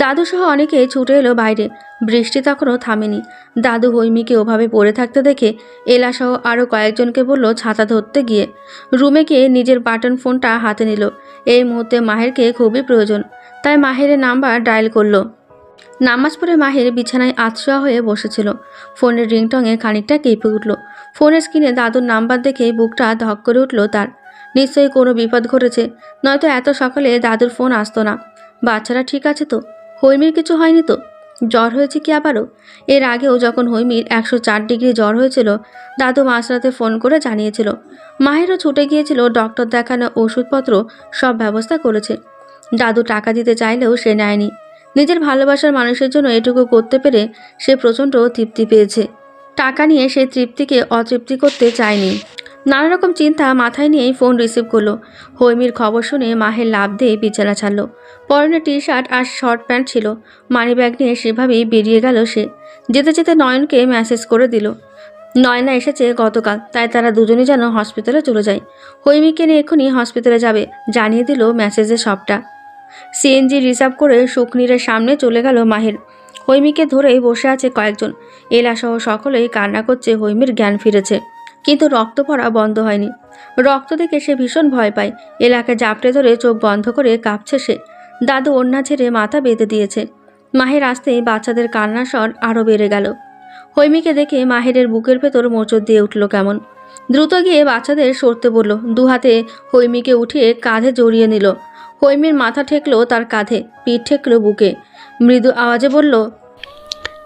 দাদুসহ অনেকে ছুটে এলো বাইরে। বৃষ্টি তখনও থামেনি। দাদু হৈমিকে ওভাবে পড়ে থাকতে দেখে এলাসহ আরও কয়েকজনকে বলল ছাতা ধরতে গিয়ে। রুমে গিয়ে নিজের বাটন ফোনটা হাতে নিল। এই মুহূর্তে মাহেরকে খুবই প্রয়োজন, তাই মাহেরের নাম্বার ডায়াল করলো। নামাজ পড়ে মাহের বিছানায় আতশোয়া হয়ে বসেছিল। ফোনের রিংটংয়ে খানিকটা কেঁপে উঠল। ফোনের স্ক্রিনে দাদুর নাম্বার দেখে বুকটা ধক করে উঠল তার। নিশ্চয়ই কোনো বিপদ ঘটেছে, নয়তো এত সকালে দাদুর ফোন আসতো না। বাচ্চারা ঠিক আছে তো? হৈমির কিছু হয়নি তো? জ্বর হয়েছে কি আবারও? এর আগেও যখন হৈমির 104 ডিগ্রি জ্বর হয়েছিল, দাদু মাঝরাতে ফোন করে জানিয়েছিল। মাহেরও ছুটে গিয়েছিল, ডক্টর দেখানো, ওষুধপত্র সব ব্যবস্থা করেছে। দাদু টাকা দিতে চাইলেও সে নেয়নি। নিজের ভালোবাসার মানুষের জন্য এটুকু করতে পেরে সে প্রচণ্ড তৃপ্তি পেয়েছে। টাকা নিয়ে সেই তৃপ্তিকে অতৃপ্তি করতে চায়নি। নানা রকম চিন্তা মাথায় নিয়েই ফোন রিসিভ করলো। হৈমির খবর শুনে মাহের লাফ দিয়ে বিছানা ছাড়লো। পরনে টি শার্ট আর শর্ট প্যান্ট ছিল। মানি ব্যাগ নিয়ে সেভাবেই বেরিয়ে গেল সে। যেতে যেতে নয়নকে মেসেজ করে দিল। নয়না এসেছে গতকাল, তাই তারা দুজনেই যেন হসপিটালে চলে যায়। হৈমিকে নিয়ে এক্ষুনি হসপিটালে যাবে জানিয়ে দিল মেসেজে সবটা। সিএনজি রিজার্ভ করে শুকনিরের সামনে চলে গেল মাহের। হৈমিকে ধরেই বসে আছে কয়েকজন। এলাসহ সকলেই কান্না করছে হৈমির জ্ঞান ফিরেছে, কিন্তু রক্ত পড়া বন্ধ হয়নি। রক্ত দেখে সে ভীষণ ভয় পায়। এলাকে জাপটে ধরে চোখ বন্ধ করে কাঁপছে সে। দাদু ওড়না ছেড়ে মাথা বেঁধে দিয়েছে। মাহের আসতেই বাচ্চাদের কান্নার স্বর আরও বেড়ে গেল। হৈমিকে দেখে মাহেরের বুকের ভেতর মোচড় দিয়ে উঠল কেমন। দ্রুত গিয়ে বাচ্চাদের সরতে বলল। দু হাতে হৈমিকে উঠিয়ে কাঁধে জড়িয়ে নিল। হৈমির মাথা ঠেকলো তার কাঁধে, পিঠ ঠেকলো বুকে। মৃদু আওয়াজে বলল,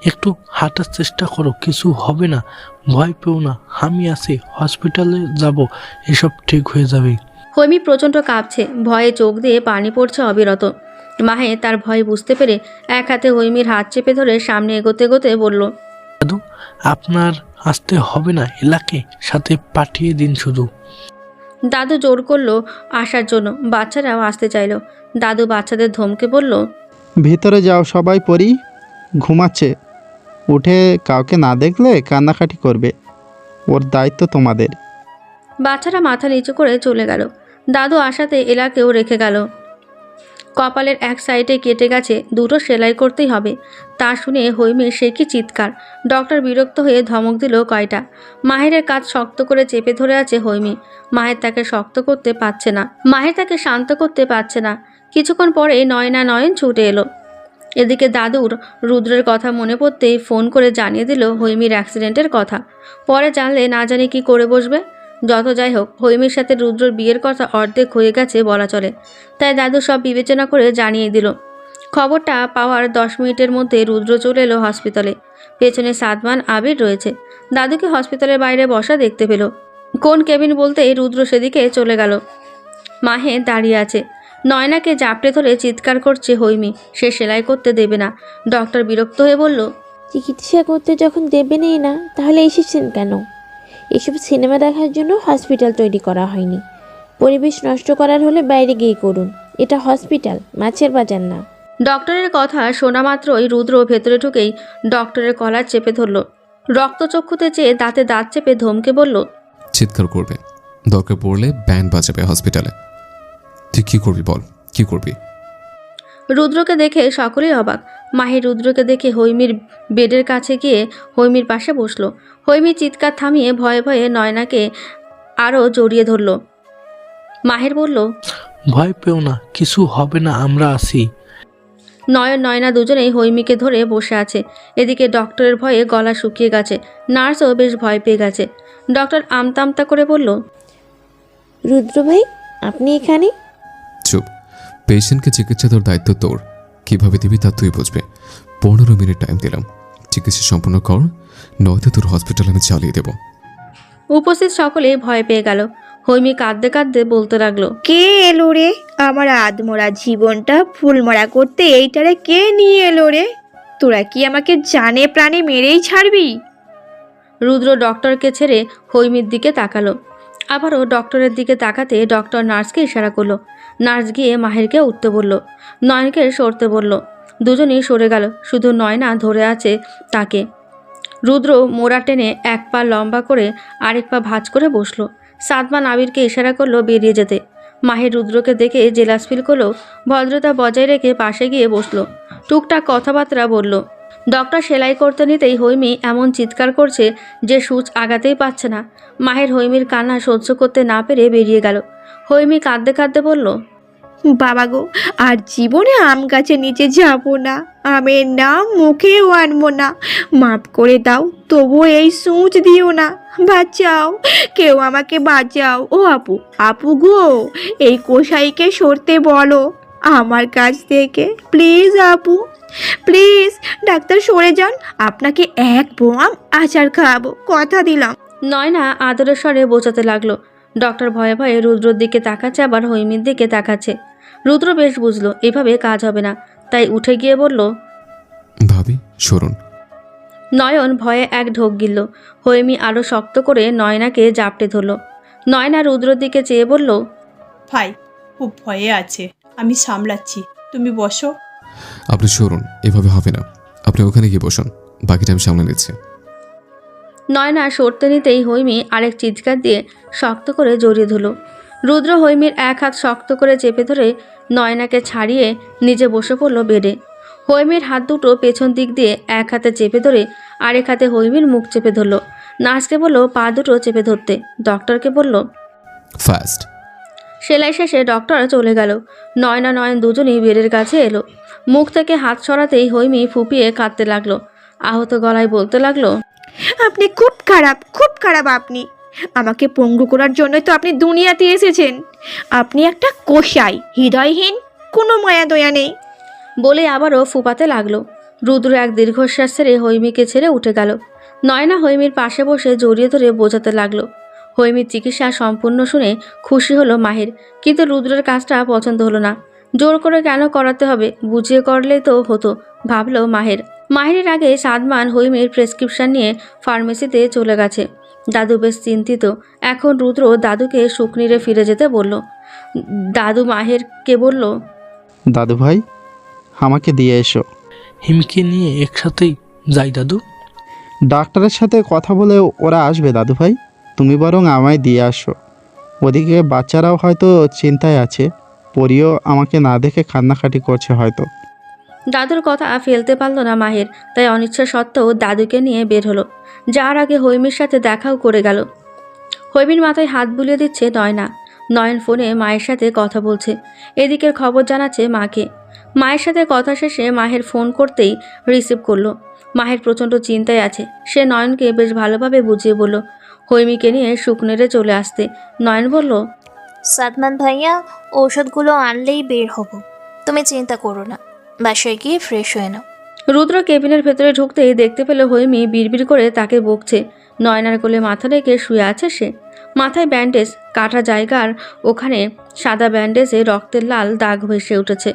একটু হাঁটার চেষ্টা করো, কিছু হবে না, ভয় পেও না, আমি আছি, হসপিটালে যাব, এসব ঠিক হয়ে যাবে। হৈমি প্রচণ্ড কাঁপছে, ভয়ে চোখ দিয়ে পানি পড়ছে অবিরত। মাহে তার ভয় বুঝতে পেরে এক হাতে হৈমির হাত চেপে ধরে সামনে এগোতে এগোতে বলল, দাদু, আপনার আসতে হবে না, এলাকে সাথে পাঠিয়ে দিন শুধু। দাদু জোর করলো আসার জন্য। বাচ্চারাও আসতে চাইল। দাদু বাচ্চাদের ধমকে বলল, ভিতরে যাও, সবাই পড়ি ঘুমাচ্ছে, উঠে কাউকে না দেখলে কান্নাকাটি করবে, ওর দায়িত্ব তোমাদের। বাচ্চারা মাথা নিচু করে চলে গেল। দাদু আসাতে এলাকেও রেখে গেল। কপালের এক সাইডে কেটে গেছে, দুটো সেলাই করতেই হবে। তা শুনে হৈমির সে কি চিৎকার। ডক্টর বিরক্ত হয়ে ধমক দিল কয়টা। মাহেরের কাজ শক্ত করে চেপে ধরে আছে হৈমি। মাহের তাকে শক্ত করতে পারছে না, মাহের তাকে শান্ত করতে পারছে না। কিছুক্ষণ পরে নয়ন ছুটে এলো। এদিকে দাদুর রুদ্রের কথা মনে পড়তেই ফোন করে জানিয়ে দিল হৈমির অ্যাক্সিডেন্টের কথা। পরে জানলে না জানি কি করে বসবে। যত যাই হোক, হৈমির সাথে রুদ্রর বিয়ের কথা অর্ধেক হয়ে গেছে বলা চলে। তাই দাদু সব বিবেচনা করে জানিয়ে দিল। খবরটা পাওয়ার 10 মিনিটের মধ্যে রুদ্র চলে এলো হসপিটালে। পেছনে সাদমান, আবির রয়েছে। দাদুকে হসপিটালের বাইরে বসা দেখতে পেল। কোন কেবিন বলতেই রুদ্র সেদিকে চলে গেল। মাহে দাঁড়িয়ে আছে। নয়নাকে জাপটে ধরে চিৎকার করছে হৈমি। সে সেলাই করতে দেবে না। ডক্টর বিরক্ত হয়ে বলল, চিকিৎসা করতে যখন দেবেনই না, তাহলে এসেছেন কেন? এসব সিনেমা দেখার জন্য হসপিটাল তৈরি করা হয়নি। পরিবেশ নষ্ট করার হলে বাইরে গিয়ে করুন। এটা হসপিটাল, মাছের বাজার না। ডক্টরের কথা শোনা মাত্রই রুদ্র ভেতরে ঢুকেই ডক্টরের কলার চেপে ধরল। রক্তচক্ষুতে চেয়ে দাঁতে দাঁত চেপে ধমকে বলল, চিৎকার করবে, দরকার পড়লে ব্যান্ড বাজাবে হসপিটালে। তুই কি করবি বল, কি করবি? রুদ্রকে দেখে সকলেই অবাক। মাহি রুদ্রকে দেখে হৈমির বেডের কাছে গিয়ে হৈমির পাশে বসলো। হৈমির চিৎকার থামিয়ে ভয়ে ভয়ে নয়নাকে আরও জড়িয়ে ধরল। মাহের বলল, ভয় পেও না, কিছু হবে না, আমরা আছি। নয়না দুজনেই হৈমিকে ধরে বসে আছে। এদিকে ডক্টরের ভয়ে গলা শুকিয়ে গেছে। নার্সও বেশ ভয় পেয়ে গেছে। ডক্টর আমতা আমতা করে বলল, রুদ্র ভাই, আপনি এখানে? চুপ, পেশেন্টকে চিকিৎসা দেওয়ার দায়িত্ব তোর। কিভাবে দিবি তা তুই বুঝবে। 15 মিনিট টাইম দিলাম, চিকিৎসা সম্পূর্ণ কর, নয়তো তোর হসপিটাল আমি চালিয়ে দেব। উপস্থিত সকলে ভয় পেয়ে গেল। হৈমি কাঁদতে কাঁদতে বলতে লাগলো, কে এলো রে? আমার আধমরা জীবনটা ফুলমরা করতে এইটারে কে নিয়ে এলো রে? তোরা কি আমাকে জানে প্রাণে মেরেই ছাড়বি? রুদ্র ডক্টরকে ছেড়ে হৈমির দিকে তাকালো। আবারও ডক্টরের দিকে তাকাতে ডক্টর নার্সকে ইশারা করলো। নার্স গিয়ে মাহেরকে উঠতে বলল, নয়নকে সরতে বলল। দুজনেই সরে গেল, শুধু নয়না ধরে আছে তাকে। রুদ্র মোড়া টেনে এক পা লম্বা করে আরেক পা ভাঁজ করে বসলো। সাদমান আবিরকে ইশারা করলো বেরিয়ে যেতে। মাহের রুদ্রকে দেখে জেলাস ফিল করলো, ভদ্রতা বজায় রেখে পাশে গিয়ে বসলো। টুকটাক কথাবার্তা বলল। ডক্টর সেলাই করতে নিতেই হৈমি এমন চিৎকার করছে যে সূচ আগাতেই পাচ্ছে না। মাহের হৈমির কান্না সহ্য করতে না পেরে বেরিয়ে গেল। হৈমি কাঁদতে কাঁদতে বলল, বাবা গো, আর জীবনে আম গাছের নিচে যাব না, আমের নাম মুখেও আনবো না। মাফ করে দাও, তবুও এই সূচ দিও না। বাঁচাও, কেউ আমাকে বাঁচাও। ও আপু, আপু গো, এই কসাইকে সরতে বলো আমার কাছ থেকে, প্লিজ আপু, প্লিজ। ডাক্তার সরে যান, আপনাকে এক বোয়াম আচার খাওয়াবো, কথা দিলাম। নয়না আদরের স্বরে বোঝাতে লাগলো। ডক্টর ভয়ে ভয়ে রুদ্রর দিকে তাকাচ্ছে, আবার হৈমির দিকে তাকাচ্ছে। রুদ্র বেশ বুঝলো এভাবে কাজ হবে না, তাই উঠে গিয়ে বলল। ভাবি সরুন। নয়ন ভয়ে এক ঢোক গিলল। হৈমি আরও শক্ত করে নয়নাকে জাপটে ধরল। নয়না রুদ্রর দিকে চেয়ে বলল, ভাই খুব ভয়ে আছে, আমি সামলাচ্ছি, তুমি বসো। আপনি সরুন, এভাবে হবে না। আপনি ওখানে গিয়ে বসুন, বাকিটা আমি সামলে নিচ্ছি। নয়না সরতে নিতেই হৈমি আরেক চিৎকার দিয়ে শক্ত করে জড়িয়ে ধরল। রুদ্র হৈমির এক হাত শক্ত করে চেপে ধরে নয়নাকে ছাড়িয়ে নিজে বসে পড়ল বেডে। হৈমির হাত দুটো পেছন দিক দিয়ে এক হাতে চেপে ধরে আরেক হাতে হৈমির মুখ চেপে ধরল। নার্সকে বলল পা দুটো চেপে ধরতে। ডক্টরকে বলল, ফাস্ট। সেলাই শেষে ডক্টর চলে গেল। নয়না নয়ন দুজনেই বেডের কাছে এলো। মুখ থেকে হাত সরাতেই হৈমি ফুপিয়ে কাঁদতে লাগলো। আহত গলায় বলতে লাগলো, আপনি খুব খারাপ, খুব খারাপ আপনি। আমাকে পঙ্গু করার জন্যই তো আপনি দুনিয়াতে এসেছেন। আপনি একটা কসাই, হৃদয়হীন, কোনো মায়া দয়া নেই। বলে আবারও ফুপাতে লাগলো। রুদ্র এক দীর্ঘশ্বাস ছেড়ে হৈমিকে ছেড়ে উঠে গেল। নয়না হৈমির পাশে বসে জড়িয়ে ধরে বোঝাতে লাগলো। হৈমির চিকিৎসা সম্পূর্ণ শুনে খুশি হলো মাহের, কিন্তু রুদ্রের কাজটা পছন্দ হলো না। জোর করে কেন করাতে হবে, বুঝিয়ে করলেই তো হতো, ভাবলো মাহের। মাহের আগে সাদমান হৈমির প্রেসক্রিপশন নিয়ে ফার্মেসিতে চলে গেছে। দাদু বেশ চিন্তিত। এখন রুদ্র দাদুকে শুকনিরে ফিরে যেতে বলল। দাদু মাহেরকে বলল, দাদু ভাই, আমাকে দিয়ে এসো। হিমকে নিয়ে একসাথেই যাই দাদু। ডাক্তারের সাথে কথা বলে ওরা আসবে দাদু ভাই, তুমি বরং আমায় দিয়ে আসো। ওদিকে বাচ্চারাও হয়তো চিন্তায় আছে, পরিও আমাকে না দেখে কান্নাকাটি করছে হয়তো। দাদুর কথা ফেলতে পারল না মাহের, তাই অনিচ্ছা সত্ত্বেও দাদুকে নিয়ে বের হলো। যার আগে হৈমির সাথে দেখাও করে গেল। হৈমির মাথায় হাত বুলিয়ে দিচ্ছে নয়না। নয়ন ফোনে মায়ের সাথে কথা বলছে, এদিকের খবর জানাচ্ছে মাকে। মায়ের সাথে কথা শেষে মাহের ফোন করতেই রিসিভ করলো। মাহের প্রচণ্ড চিন্তায় আছে। সে নয়নকে বেশ ভালোভাবে বুঝিয়ে বলল হৈমিকে নিয়ে শুকনেরে চলে আসতে। নয়ন বলল, সাদমান ভাইয়া ঔষধগুলো আনলেই বের হব, তুমি চিন্তা করো না, বাসায় গিয়ে ফ্রেশ হয়ে নাও। রুদ্র কেবিনের ভেতরে ঢুকতেই দেখতে পেল হৈমি বিড়বিড় করে তাকে বকছে। নয়নার কোলে মাথা রেখে শুয়ে আছে সে। মাথায় ব্যান্ডেজ, কাটা জায়গার ওখানে সাদা ব্যান্ডেজে রক্তের লাল দাগ ভেসে উঠেছে।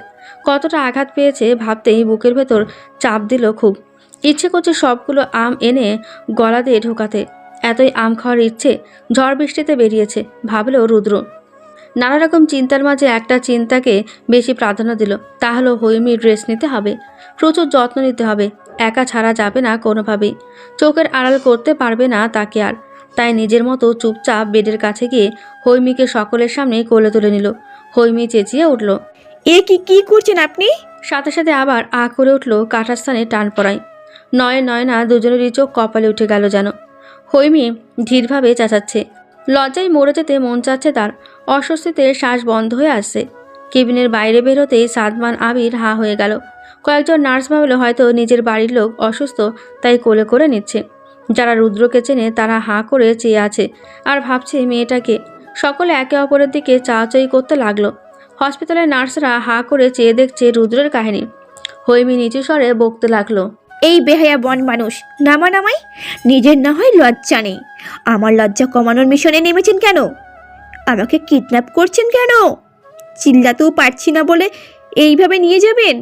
কতটা আঘাত পেয়েছে ভাবতেই বুকের ভেতর চাপ দিল খুব। ইচ্ছে করছে সবগুলো আম এনে গলা দিয়ে ঢোকাতে। এতই আম খাওয়ার ইচ্ছে ঝড় বৃষ্টিতে বেরিয়েছে, ভাবলো রুদ্র। নানা রকম চিন্তার মাঝে একটা চিন্তাকে বেশি প্রাধান্য দিল, তা হলো হৈমির ড্রেস নিতে হবে, প্রচুর যত্ন নিতে হবে, একা ছাড়া যাবে না কোনোভাবেই। চোখের আড়াল করতে পারবে না তাকে আর। তাই নিজের মতো চুপচাপ বেডের কাছে গিয়ে হৈমিকে সকলের সামনে কোলে তুলে নিল। হৈমি চেঁচিয়ে উঠল। এ কি করছেন আপনি? সাথে সাথে আবার আ করে উঠল কাটার স্থানে টান পড়ায়। নয়না দুজনেরই চোখ কপালে উঠে গেল যেন। হৈমি ধীরভাবে চেঁচাচ্ছে। লজ্জায় মরে যেতে মন চাচ্ছে তার। অস্বস্তিতে শ্বাস বন্ধ হয়ে আসছে। কেবিনের বাইরে বেরোতেই সাদমান আবির হা হয়ে গেল। কয়েকজন নার্স ভাবলো হয়তো নিজের বাড়ির লোক অসুস্থ, তাই কোলে করে নিচ্ছে। যারা রুদ্রকে চেনে তারা হাঁ করে চেয়ে আছে আর ভাবছে মেয়েটাকে। সকলে একে অপরের দিকে চাওয়াচাই করতে লাগলো। হসপিটালের নার্সরা হাঁ করে চেয়ে দেখছে রুদ্রের কাহিনী। হৈমি নিচু স্বরে বকতে লাগলো। এই বেহায়া বন মানুষ, নামাই নিজের না হয় লজ্জা নেই। আমার লজ্জা কমানোর মিশনে নেমেছেন কেন? আমাকে কিডন্যাপ করছেন কেন? চিল্লাতেও পারছি না বলে এইভাবে নিয়ে যাবেন?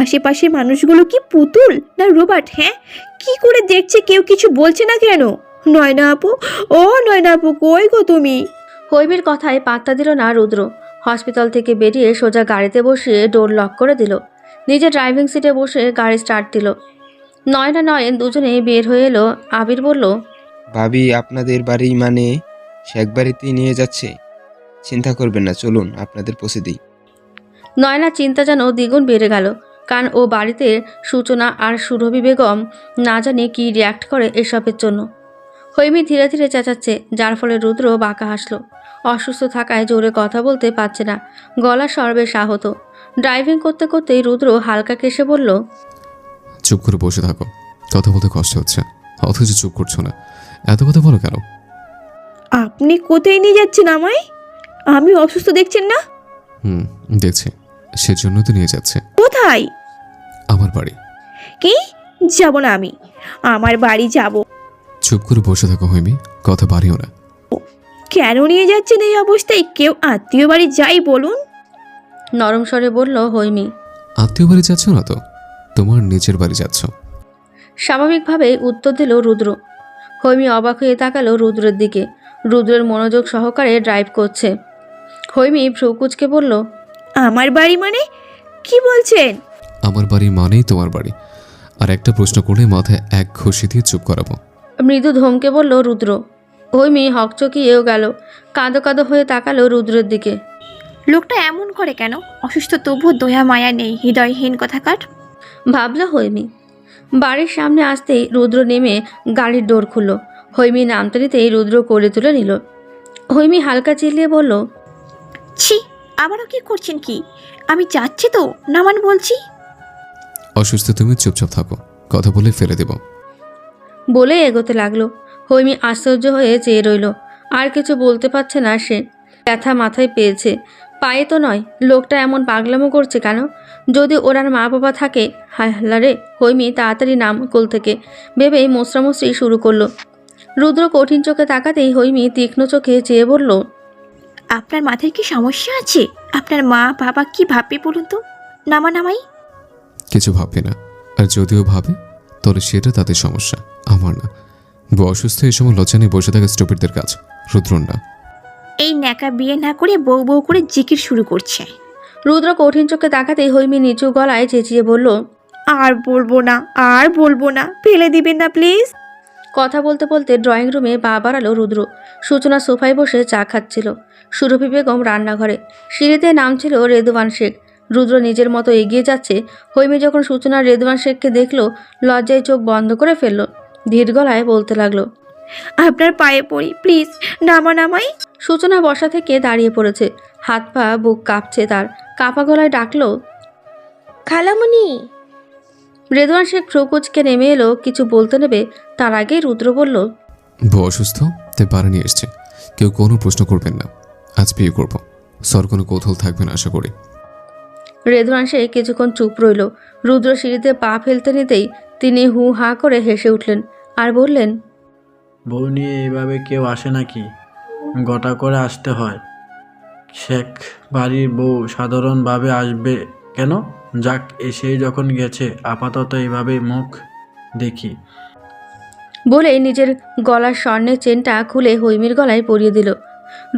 আশেপাশে মানুষগুলো কি পুতুল না রোবট? হ্যাঁ, কি করে দেখছে কেউ কিছু বলছে না কেন? নয়না আপু, ও নয়না আপু, কই গো তুমি? হৈমির কথায় পাত্তা দিল না রুদ্র। হসপিটাল থেকে বেরিয়ে সোজা গাড়িতে বসিয়ে ডোর লক করে দিল। নিজে ড্রাইভিং সিটে বসে গাড়ি স্টার্ট দিল। নয়ন দুজনে বের হয়ে এলো। আবির বলল, ভাবি আপনাদের বাড়ি মানে শেখ বাড়িতেই নিয়ে যাচ্ছে? চিন্তা করবেন না, চলুন আপনাদের পৌঁছে দিই। নয়না চিন্তা যেন দ্বিগুণ বেড়ে গেল, কারণ ও বাড়িতে সূচনা আর সুরভি বেগম না জানে কি রিয়াক্ট করে এসবের জন্য। হৈমি ধীরে ধীরে চেঁচাচ্ছে, যার ফলে রুদ্র বাঁকা হাসলো। অসুস্থ থাকায় জোরে কথা বলতে পারছে না, গলা স্বর বেশ আহত। ড্রাইভিং করতে করতেই রুদ্র হালকা কেসে বলল, চুপ করে বসে থাকো, কথা বলতে কষ্ট হচ্ছে, অথচ চুপ করছো না। এত কথা বলো কেন? আপনি কোথায় নিয়ে যাচ্ছেন আমায়? আমি অসুস্থ দেখছেন না? দেখছি, সেজন্য তো নিয়ে যাচ্ছে। কোথায়? আমার বাড়ি। কি? যাব না আমি, আমার বাড়ি যাব। চুপ করে বসে থাকো হৈমি, কথা বাড়িও না। কেন নিয়ে যাচ্ছেন এই অবস্থায়? কেউ আত্মীয় বাড়ি যাই বলুন। নরম স্বরে বলল হৈমি। আত্মীয় বাড়ি যাচ্ছ না তো, তোমার নিজের বাড়ি যাচ্ছ। স্বাভাবিকভাবে উত্তর দিল রুদ্র। হৈমি অবাক হয়ে তাকালো রুদ্রের দিকে। রুদ্রের মনোযোগ সহকারে ড্রাইভ করছে। হৈমি ভ্রু কুঁচকে বলল, আমার বাড়ি মানে কি বলছেন? আমার বাড়ি মানেই তোমার বাড়ি, আর একটা প্রশ্ন করলে মাথায় এক ঘষি দিয়ে চুপ করাবো। মৃদু ধমকে বলল রুদ্র। হৈমি হকচকিয়েও গেল, কাঁদো কাঁদো হয়ে তাকালো রুদ্রের দিকে। লোকটা এমন করে কেন? অসুস্থ তবুও দয়া মায়া নেই, হৃদয়হীন কথাকার। ভাবল হৈমি। বাড়ির সামনে আসতেই রুদ্র নেমে গাড়ির ডোর খুলল। হৈমি নামতে নিতেই রুদ্র করে তুলে নিল। হৈমি হালকা চিল্লিয়ে বলল, ছি, আবারও কি করছেন কি? আমি যাচ্ছি তো, নামান বলছি। অসুস্থ তুমি চুপচাপ থাকো, কথা বলে ফেলে দেব। বলে এগোতে লাগলো। হৈমি আশ্চর্য হয়ে চেয়ে রইল। আর কিছু বলতে পারছে না সে। ব্যথা মাথায় পেয়েছে, পায়ে তো নয়। লোকটা এমন পাগলামো করছে কেন? যদি ওনার মা বাবা থাকে। হায় আল্লাহ রে! হৈমি তাড়াতাড়ি নাম কোল থেকে ভেবেই মোছরামুছরি শুরু করলো। রুদ্র কঠিন চোখে তাকাতেই হৈমি তীক্ষ্ণ চোখে চেয়ে বলল, আপনার মাথায় কি সমস্যা আছে? আপনার মা বাবা কি ভাববে বলুন তো? নামাই। কিছু ভাববে না, আর যদিও ভাবে তাহলে সেটা তাদের সমস্যা, আমার না। বউ অসুস্থ, এই সময় লজ্জা নিয়ে বসে থাকা স্টুপিডদের কাজ, রুদ্রন না। এই ন্যাকা বিয়ে না করে বউ বউ করে জিকির শুরু করছে। রুদ্র কঠিন চোখে তাকাতেই হৈমি নিচু গলায় চেঁচিয়ে বলল, আর বলবো না, ফেলে দিবেন না প্লিজ। কথা বলতে বলতে ড্রয়িং রুমে পা বাড়ালো রুদ্র। সূচনা সোফায় বসে চা খাচ্ছিল। সুরভি বেগম রান্নাঘরে। সিঁড়িতে নামছিল রেদওয়ান শেখ। রুদ্র নিজের মতো এগিয়ে যাচ্ছে। হৈমি যখন সূচনা রেদওয়ান শেখকে দেখলো, লজ্জায় চোখ বন্ধ করে ফেলল। ধীর গলায় বলতে লাগলো, আপনার পায়ে পড়ি প্লিজ, নামাই। সূচনা বসা থেকে দাঁড়িয়ে পড়েছে। হাত পা বুক কাঁপছে তার। কাঁপা গলায় ডাকলো, খালামণি। রেদওয়ান শেখ ফ্রুকুচকে নেমে এলো কিছু বলতে নেবে, তার আগেই রুদ্র বলল, বউ অসুস্থ, তাই বাড়ি নিয়ে এসছে। কেউ কোনো প্রশ্ন করবেন না, আজ বিয়ে করব। সর কোনো কৌতূহল থাকবে না আশা করি। রেদওয়ান শেখ কিছুক্ষণ চুপ রইল। রুদ্র সিঁড়িতে পা ফেলতে নিতেই তিনি হু হা করে হেসে উঠলেন আর বললেন, বউ নিয়ে এইভাবে কেউ আসে নাকি? গোটা করে আসতে হয়। শেখ বাড়ির বউ সাধারণভাবে আসবে কেন? যাক, এসেই যখন গেছে, আপাতত এইভাবেই মুখ দেখি। বলে নিজের গলার স্বর্ণের চেনটা খুলে হৈমির গলায় পরিয়ে দিল।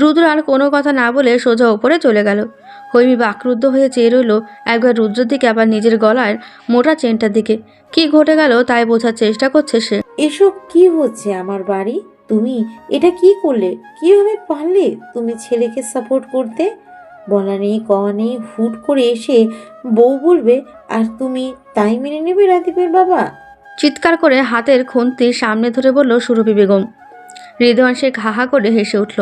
রুদ্র আর কোনো কথা না বলে সোজা ওপরে চলে গেল। হৈমি বাকরুদ্ধ হয়ে চেয়ে রইল, একবার রুদ্রের দিকে, আবার নিজের গলার মোটা চেনটার দিকে। কি ঘটে গেল তাই বোঝার চেষ্টা করছে সে। এসব কি হচ্ছে আমার বাড়ি? তুমি এটা কি করলে? কিভাবে পারলে তুমি ছেলেকে সাপোর্ট করতে? বলা নেই কওয়া নেই, হুট করে এসে বউ বলবে আর তুমি তাই মেনে নেবে রাদীপের বাবা? চিৎকার করে হাতের খুন্তি সামনে ধরে বলল সুরভি বেগম। রেদওয়ান শেখ হাহা করে হেসে উঠল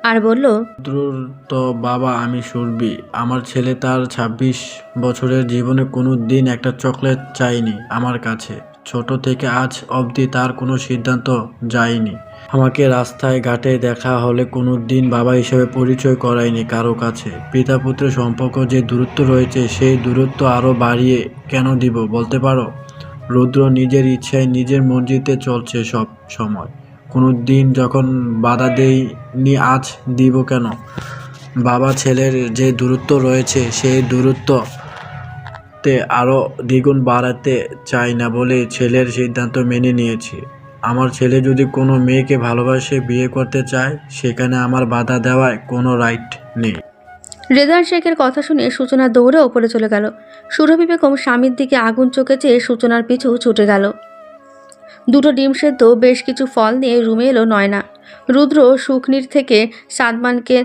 আর বলল, রুদ্রর তো বাবা আমি সুরভি। আমার ছেলে তার ২৬ বছরের জীবনে কোনো দিন একটা চকলেট চাইনি আমার কাছে। ছোট থেকে আজ অবধি তার কোনো সিদ্ধান্ত যায়নি। আমাকে রাস্তায় ঘাটে দেখা হলে কোনো দিন বাবা হিসেবে পরিচয় করায়নি কারো কাছে। পিতা পুত্রের সম্পর্ক যে দূরত্ব রয়েছে, সেই দূরত্ব আরও বাড়িয়ে কেন দিব বলতে পারো? রুদ্র নিজের ইচ্ছায় নিজের মর্জিতে চলছে সব সময়। কোনো দিন যখন বাধা দেয়নি, আজ দিব কেন? বাবা ছেলের যে দূরত্ব রয়েছে, সেই দূরত্বতে আরও দ্বিগুণ বাড়াতে চাই না বলে ছেলের সিদ্ধান্ত মেনে নিয়েছি। আমার ছেলে যদি কোনো মেয়েকে ভালোবাসে, বিয়ে করতে চায়, সেখানে আমার বাধা দেওয়ায় কোনো রাইট নেই। রেদওয়ান শেখের কথা শুনে সূচনা দৌড়ে ওপরে চলে গেল। সুরভি বেগম স্বামীর দিকে আগুন চোখে চেয়ে সূচনার পিছু ছুটে গেল। দুটো ডিম সেদ্ধ, বেশ কিছু ফল নিয়ে রুমে এলো নয়না। রুদ্র শুকনির থেকে সাদমানকে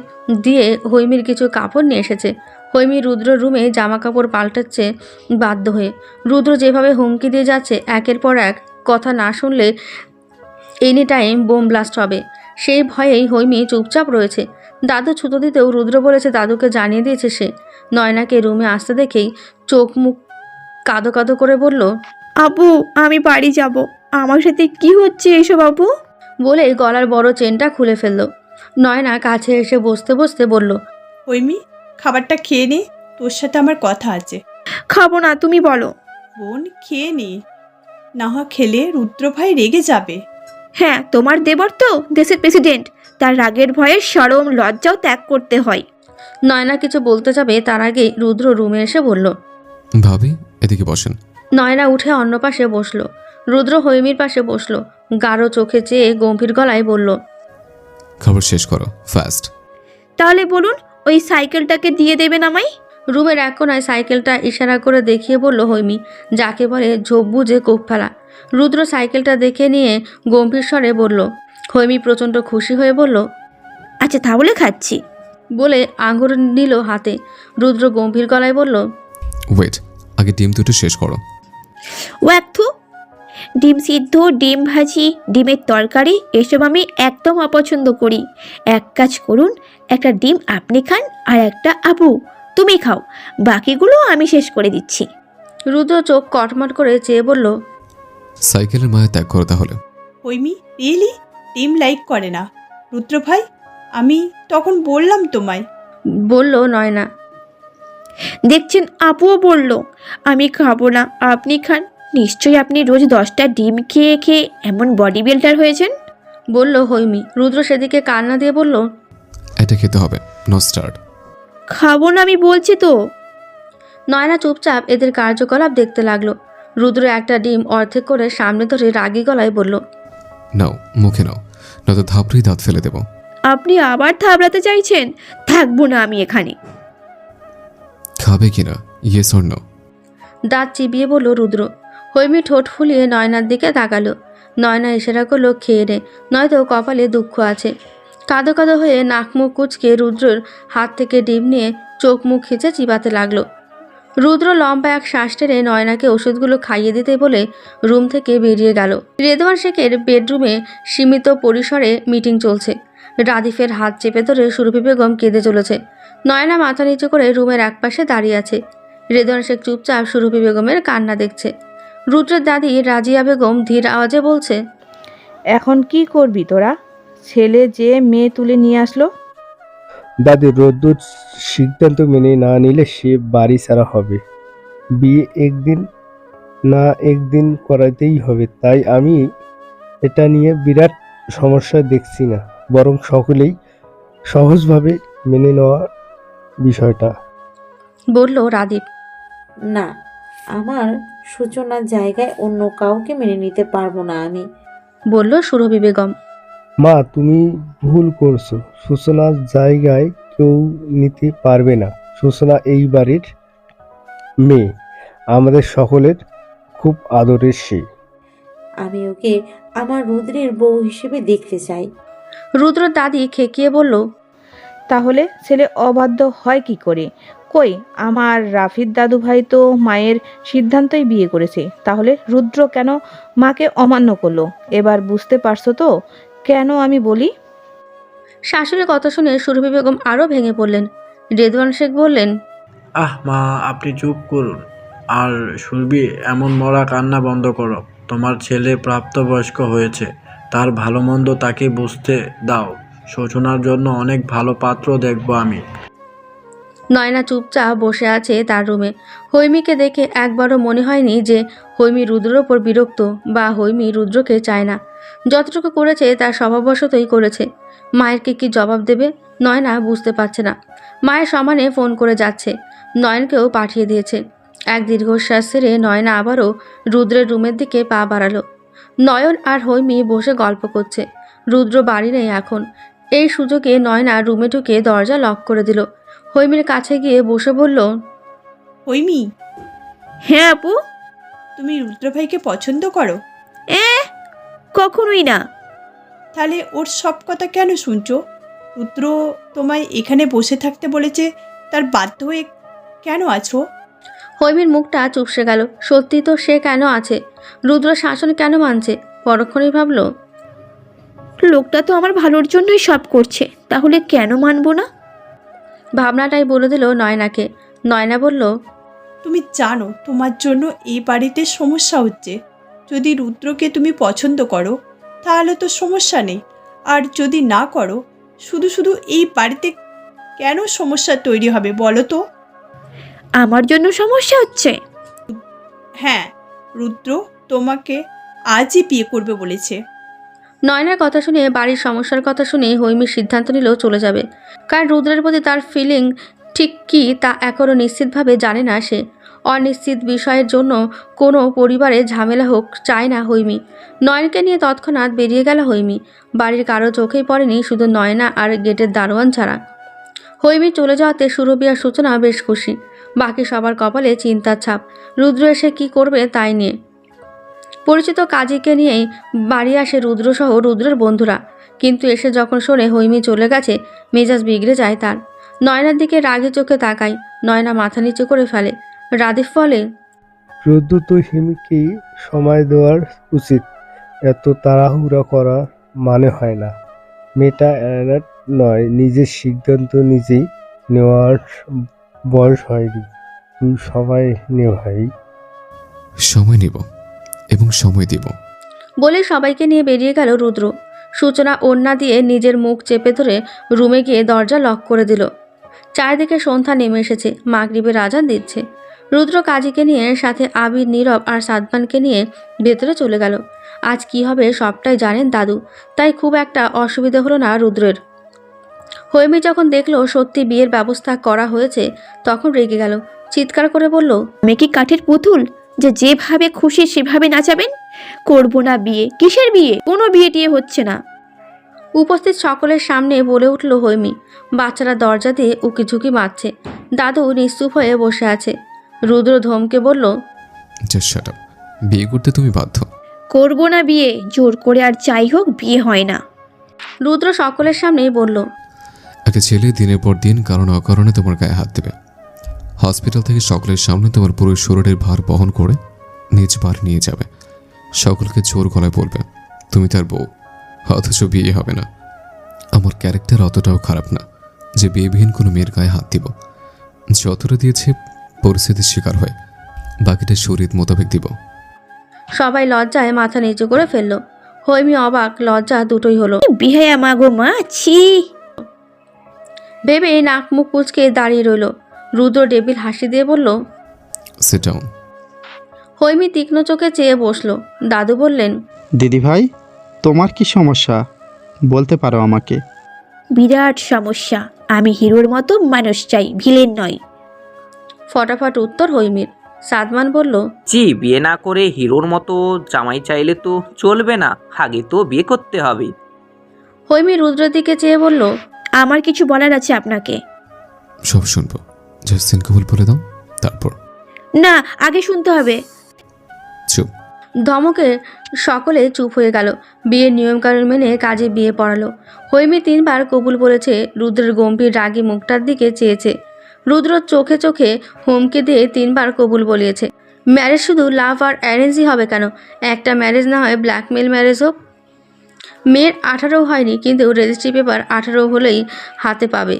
দিয়ে হৈমির কিছু কাপড় নিয়ে এসেছে। হৈমি রুদ্রর রুমে জামা কাপড় পাল্টাচ্ছে বাধ্য হয়ে। রুদ্র যেভাবে হুমকি দিয়ে যাচ্ছে, একের পর এক কথা না শুনলে এনি টাইম বোম ব্লাস্ট হবে, সেই ভয়েই হৈমি চুপচাপ রয়েছে। দাদু ছুতো দিতেও রুদ্র বলেছে দাদুকে জানিয়ে দিয়েছে সে। নয়নাকে রুমে আসতে দেখেই চোখ মুখ কাদো কাদো করে বলল, আপু আমি বাড়ি যাব। আমার সাথে কি হচ্ছে এসব আপু? বলে গলার বড় চেনটা খুলে ফেলল। নয়না কাছে এসে বসতে বসতে বলল, হৈমি, খাবারটা খেয়ে নে, তোর সাথে আমার কথা আছে। খাবো না, তুমি বলো। বোন, খেয়ে নে, না হয় খেলে রুদ্র ভাই রেগে যাবে। হ্যাঁ, তোমার দেবর তো দেশের প্রেসিডেন্ট, তার রাগের ভয়ে শরম লজ্জাও ত্যাগ করতে হয়। নয়না কিছু বলতে যাবে তার আগেই রুদ্র রুমে এসে বলল। ভাবি, এদিকে বসেন। নয়না উঠে অন্য পাশে বসলো। রুদ্র হৈমির পাশে বসলো। গাঢ় চোখে চেয়ে গম্ভীর গলায় বলল, খাবার শেষ করো, ফাস্ট। তাহলে বলুন, ওই সাইকেলটাকে দিয়ে দেবেন আমায়। রুমের এক কোনায় সাইকেলটা ইশারা করে দেখিয়ে বলল হৈমি, যাকে বলে ঝোপ বুঝে কোপ ফেলা। রুদ্র সাইকেলটা দেখে নিয়ে গম্ভীর স্বরে বলল। হৈমি প্রচণ্ড খুশি হয়ে বলল, আচ্ছা তাহলে খাচ্ছি। বলে আঙুর নিল হাতে। রুদ্র গম্ভীর গলায় বলল, ওয়েট, আগে ডিম দুটো শেষ করো। ও একটু ডিম সিদ্ধ, ডিম ভাজি, ডিমের তরকারি এসব আমি একদম অপছন্দ করি। এক কাজ করুন, একটা ডিম আপনি খান আর একটা আপু তুমি খাও, বাকিগুলো আমি শেষ করে দিচ্ছি। রুদ্র চোখ কটমট করে চেয়ে বলল, সাইকেলের মায়া ত্যাগ করো তাহলে। হৈমি, রিয়েলি ডিম লাইক করে না রুদ্র ভাই? আমি তখন বললাম তোমায়। বলল নয়না। দেখছেন, আপুও বলল আমি খাবো না, আপনি খান। নিশ্চয়ই আপনি রোজ 10টা ডিম খেয়ে খেয়ে এমন বডি বিল্ডার হয়েছেন। বলল হৈমি। রুদ্র সেদিকে কান্না দিয়ে বলল, এটা খেতে হবে, নো স্টার্ট। খাবো না আমি বলছি তো। নয়না চুপচাপ এদের কার্যকলাপ দেখতে লাগলো। রুদ্র একটা ডিম অর্ধেক করে সামনে ধরে রাগী গলায় বলল, নাও, মুখে নাও, নয়তো ধাপড়েই দাঁত ফেলে দেবো। আপনি আবার থাবড়াতে চাইছেন? থাকবো না আমি এখানে। খাবে কিনা, ইয়েস অর নো? দাঁত চিবিয়ে বলল রুদ্র। হৈমি ঠোঁট ফুলিয়ে নয়নার দিকে তাকালো। নয়না ইশারা করলো খেয়ে নে, নয়তো কপালে দুঃখ আছে। কাঁদো কাঁদো হয়ে নাক মুখ কুচকে রুদ্রর হাত থেকে ডিম নিয়ে চোখ মুখ খিচে চিবাতে লাগলো। রুদ্র লম্বা এক শ্বাস টেনে নয়নাকে ওষুধগুলো খাইয়ে দিতে বলে রুম থেকে বেরিয়ে গেল। রেদওয়ান শেখের বেডরুমে সীমিত পরিসরে মিটিং চলছে। রাদিফের হাত চেপে ধরে সুরভি বেগম কেঁদে চলেছে। নয়না মাথা নিচু করে রুমের একপাশে দাঁড়িয়ে আছে। রেদওয়ান শেখ চুপচাপ সুরভি বেগমের কান্না দেখছে। রুদ্রের দাদি রাজিয়া বেগম ধীর আওয়াজে বলছে, এখন কি করবি তোরা? ছেলে যে মেয়ে তুলে নিয়ে আসলো। দাদি, রোদ্দুর সিদ্ধান্ত মেনে না নিলে সে বাড়ি ছাড়া হবে। বিয়ে একদিন না একদিন করাতেই হবে, তাই আমি এটা নিয়ে বিরাট সমস্যা দেখছি না, বরং সকলেই সহজভাবে মেনে নেওয়া বিষয়টা। বলল রাদীপ। না, আমার সূচনার জায়গায় অন্য কাউকে মেনে নিতে পারবো না আমি। বলল সুরভি বেগম। মা, তুমি ভুল করছো। সূচনার জায়গায় কেউ নিতে পারবে না। সূচনা এই বাড়ির মেয়ে, আমাদের সকলের খুব আদরের সে। আমি ওকে আমার রুদ্রের বউ হিসেবে দেখতে চাই। রুদ্র দাদি খেকিয়ে বলল, তাহলে ছেলে অবাধ্য হয় কি করে? কই, আমার রাফিদ দাদু ভাই তো মায়ের সিদ্ধান্তই বিয়ে করেছে, তাহলে রুদ্র কেন মাকে অমান্য করলো? এবার বুঝতে পারছো তো কেন আমি বলি? শাশুড়ির কথা শুনে সুরভি বেগম আরও ভেঙে পড়লেন। রেদওয়ান শেখ বললেন, মা, আপনি চুপ করুন। আর সুরভি, এমন মরা কান্না বন্ধ করো। তোমার ছেলে প্রাপ্তবয়স্ক হয়েছে, তার ভালো মন্দ তাকে বুঝতে দাও। সূচনার জন্য অনেক ভালো পাত্র দেখব আমি। নয়না চুপচাপ বসে আছে তার রুমে। হৈমিকে দেখে একবারও মনে হয়নি যে হৈমি রুদ্রের ওপর বিরক্ত বা হৈমি রুদ্রকে চায় না। যতটুকু করেছে তার স্বভাববশতই করেছে। মায়েরকে কি জবাব দেবে নয়না বুঝতে পারছে না। মায়ের সমানে ফোন করে যাচ্ছে, নয়নকেও পাঠিয়ে দিয়েছে। এক দীর্ঘশ্বাস ছেড়ে নয়না আবারও রুদ্রের রুমের দিকে পা বাড়ালো। নয়ন আর হৈমি বসে গল্প করছে। রুদ্র বাড়ি নেই এখন। এই সুযোগে নয়না রুমে ঢুকে দরজা লক করে দিল। হৈমির কাছে গিয়ে বসে বলল, হৈমি, হ্যাঁ আপু। তুমি রুদ্র ভাইকে পছন্দ করো? কখনোই না। তাহলে ওর সব কথা কেন শুনছো? রুদ্র তোমায় এখানে বসে থাকতে বলেছে, তার বাধ্য হয়ে কেন আছো? হৈমির মুখটা চুপসে গেল। সত্যি তো সে কেন আছে? রুদ্র শাসন কেন মানছে? পরক্ষণেই ভাবল, লোকটা তো আমার ভালোর জন্যই সব করছে, তাহলে কেন মানবো না? ভাবনাটাই বলে দিল নয়নাকে। নয়না বলল, তুমি জানো তোমার জন্য এই বাড়িতে সমস্যা হচ্ছে। যদি রুদ্রকে তুমি পছন্দ করো তাহলে তো সমস্যা নেই, আর যদি না করো, শুধু শুধু এই বাড়িতে কেন সমস্যা তৈরি হবে বলো তো? আমার জন্য সমস্যা হচ্ছে? হ্যাঁ, রুদ্র তোমাকে আজই বিয়ে করবে বলেছে। নয়নার কথা শুনে, বাড়ির সমস্যার কথা শুনে হৈমির সিদ্ধান্ত নিল চলে যাবে। কারণ রুদ্রের প্রতি তার ফিলিং ঠিক কী তা এখনও নিশ্চিতভাবে জানে না সে। অনিশ্চিত বিষয়ের জন্য কোনো পরিবারে ঝামেলা হোক চায় না হৈমি। নয়নকে নিয়ে তৎক্ষণাৎ বেরিয়ে গেল হৈমি। বাড়ির কারো চোখেই পড়েনি, শুধু নয়না আর গেটের দারোয়ান ছাড়া। হৈমি চলে যাওয়াতে সুরভি আর সূচনা বেশ খুশি। বাকি সবার কপালে চিন্তার ছাপ, রুদ্র এসে কী করবে তাই নিয়ে। পরিচিত কাজীকে নিয়েই বাড়ি আসে রুদ্রসহ রুদ্রের বন্ধুরা। কিন্তু এসে যখন শোনে হৈমি চলে গেছে, মেজাজ বিগড়ে যায় তার। নয়নার দিকে রাগে চোখে তাকায়। নয়না মাথা নিচু করে ফেলে। রাদিফ বলে, রুদ্র তো হিমিকে সময় দেওয়ার উচিত, এত তাড়াহুড়া করা মানে হয় না। মেয়েটা অ্যানাট নয়, নিজের সিদ্ধান্ত নিজেই নেওয়ার বয়স হয়নি। তুই সময় নে ভাই। সময় নিব এবং সময় দিব। বলে সবাইকে নিয়ে বেরিয়ে গেল রুদ্র। সূচনা ওড়না দিয়ে নিজের মুখ চেপে ধরে রুমে গিয়ে দরজা লক করে দিল। চারিদিকে সন্ধ্যা নেমে এসেছে, মাগরিবের আজান দিচ্ছে। রুদ্র কাজীকে নিয়ে, সাথে আবির, নীরব আর সাদমানকে নিয়ে ভেতরে চলে গেল। আজ কি হবে সবটাই জানেন দাদু, তাই খুব একটা অসুবিধা হলো না রুদ্রের। হৈমি যখন দেখলো সত্যি বিয়ের ব্যবস্থা করা হয়েছে, তখন রেগে গেল। চিৎকার করে বলল, আমি কি কাঠের পুতুল যে যেভাবে খুশি সেভাবে নাচাবেন? করবো না বিয়ে। কিসের বিয়ে? কোনো বিয়ে টিয়ে হচ্ছে না। উপস্থিত সকলের সামনে বলে উঠল হৈমি। বাচ্চারা দরজা দিয়ে উকিঝুঁকি মারছে। দাদু নিশ্চুপ হয়ে বসে আছে। রুদ্র ধমকে বলল, জাস্ট শাট আপ। বিয়ে করতে তুমি বাধ্য। করবো না বিয়ে, জোর করে আর যাই হোক বিয়ে হয় না। রুদ্র সকলের সামনেই বলল, একটা ছেলে দিনের পর দিন কারণ অকারণে তোমার গায়ে হাত দেবে। হসপিটাল থেকে সকলের সামনে তোমার পুরো শরীরের ভার বহন করে নিজ বার নিয়ে যাবে। সকলকে জোর গলায় বলবে তুমি তার বউ, অথচ বিয়ে হবে না। আমার ক্যারেক্টার অতটাও খারাপ না যে বিয়েবিহীন কোনো মেয়ের গায়ে হাত দিব। যতটা দিয়েছে পরিস্থিতির শিকার হয়ে, বাকিটা শরীর মোতাবেক দিব। সবাই লজ্জায় মাথা নিচু করে ফেলল। হৈমি অবাক, লজ্জা দুটোই হলো। বিহায়া মাগো মা, ছি। ভেবে নাক মুখ কুচকে দাঁড়িয়ে রইল। রুদ্র ডেবিল হাসি দিয়ে বলল, সিট ডাউন। হৈমি তীক্ষ্ণ চোখে চেয়ে বসলো। দাদু বললেন, দিদিভাই, তোমার কি সমস্যা বলতে পারো আমাকে? বিরাট সমস্যা। আমি হিরোর মতো মানুষ চাই, ভিলেন নয়। ফটাফট উত্তর হৈমির। সাদমান বলল, জি, বিয়ে না করে হিরোর মতো জামাই চাইলে তো চলবে না, আগে তো বিয়ে করতে হবে। হৈমি রুদ্রের দিকে চেয়ে বলল, আমার কিছু বলার আছে আপনাকে। সব শুনবো, জাস্ট সিন কবুল বলে দাও, তারপর। না, আগে শুনতে হবে। চুপ। ধমকে সকলে চুপ হয়ে গেল। বিয়ের নিয়মকানুন মেনে কাজে বিয়ে পড়ালো। হৈমি 3 বার কবুল বলেছে। রুদ্রের গম্ভীর রাগী মুখটার দিকে চেয়েছে। রুদ্র চোখে চোখে হুমকি দিয়ে 3 বার কবুল বলিয়েছে। ম্যারেজ শুধু লাভ আর অ্যারেঞ্জই হবে কেন? একটা ম্যারেজ না হয় ব্ল্যাকমেল ম্যারেজ হোক। মেয়ের 18 হয়নি, কিন্তু রেজিস্ট্রি পেপার 18 হলেই হাতে পাবে।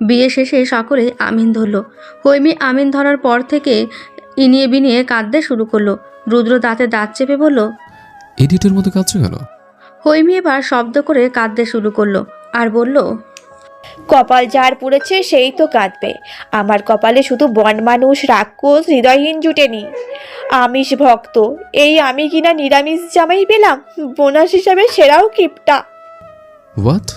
বিয়ে শেষে সকলে আমিন ধরল। হৈমি আমিন ধরার পর থেকে ইনিয়ে বিনিয়ে কাঁদতে শুরু করলো। রুদ্র দাঁতে দাঁত চেপে বলল, এডিটের মতো কাঁদছো কেন? হৈমি এবার শব্দ করে কাঁদতে শুরু করলো আর বলল, কপাল যার পুড়েছে সেই তো কাঁদবে। আমার কপালে শুধু বন মানুষ, রাক্ষস, হৃদয়হীন জুটেনি। আমিষ ভক্ত, এই আমি কিনা নিরামিষ জামাই পেলাম। বোনাস হিসাবে সেরাও কিপটা। হোয়াট?